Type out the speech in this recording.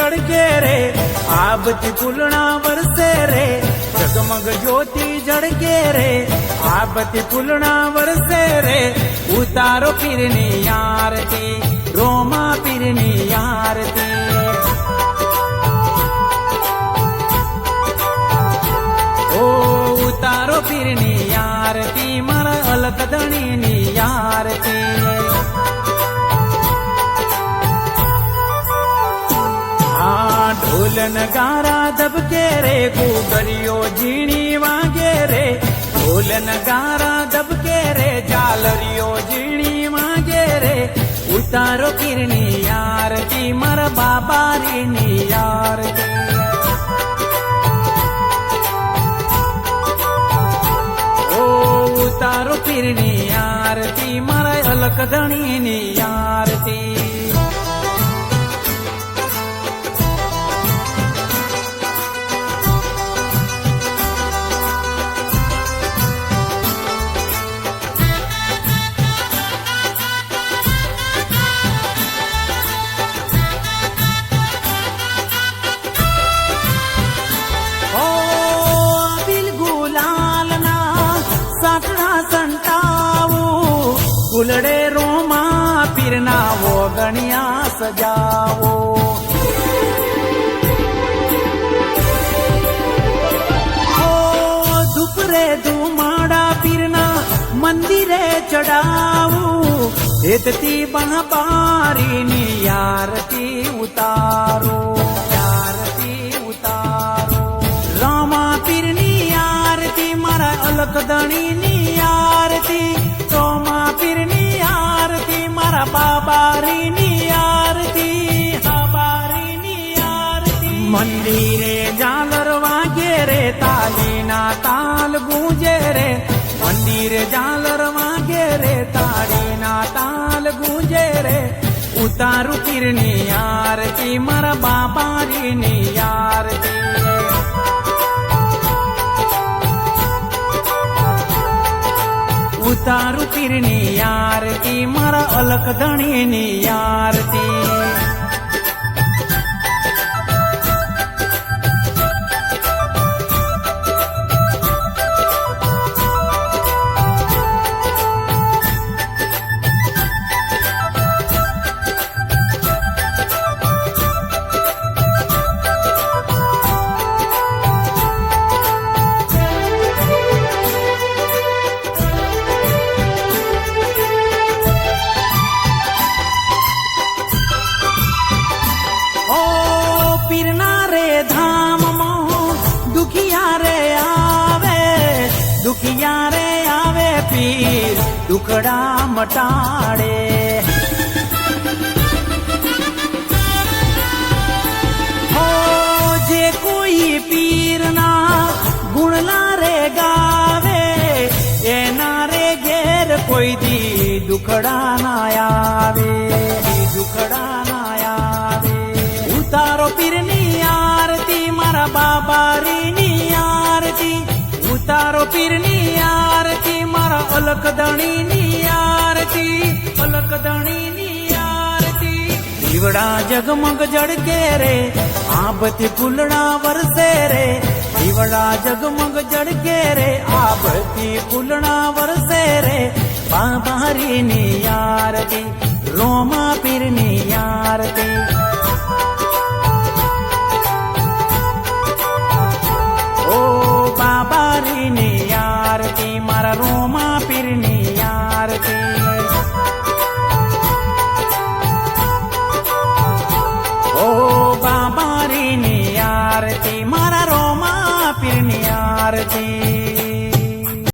जड़के रे आबती फूलना वरसे रे जगमग ज्योति जड़के रे आबती फूलना वरसे रे उतारो पीरनी आरती रोमा पीरनी आरती ओ उतारो पीरनी आरती मारा अलग धणी आरती ढोल नगारा दबके रे घूघरियो झीणी वागे रे ढोल नगारा दबके रे झालरियो झीणी वागे रे उतारो पीरनी आरती मारा बाबारीनी आरती ओ उतारो पीरनी आरती मारा अलग धणीनी आरती फुलड़े रोमा पीरना वो गणिया सजावो ओ धुपरे धुमाड़ा पीरना मंदिरे चढ़ावो देती बारी नी आरती उतारो रामा पीरनी आरती मारा अलग धणी नी आरती सोमा पीरनी आरती मारा बाबारीनी आरती बाबारीनी आरती मंदिरे झालर वागे रे तालीना ताल गूंजे रे मंदिरे झालर वागे रे तालीना ताल गूंजे रे उतारू पीरनी आरती मारा बाबारीनी आरती उतारू पीरनी आरती मारा अलग धणीनी आरती दुखिया रे आवे पीर दुखड़ा मटाड़े हो जे कोई पीर ना गुणला रे गावे ए ना रे घेर कोई दी दुखड़ा ना आवे दुखड़ा ना आवे उतारो पीरनी आरती मारा बाबारीनी आरती उतारो पीरनी आरती मारा अलग धणीनी आरती अलग धणीनी आरती दीवड़ा जगमग जड़के रे आबती फूलड़ा वरसे रे दीवड़ा जगमग जड़के रे आबती फूलड़ा वरसे रे बाबारीनी आरती रोमा पीरनी आरती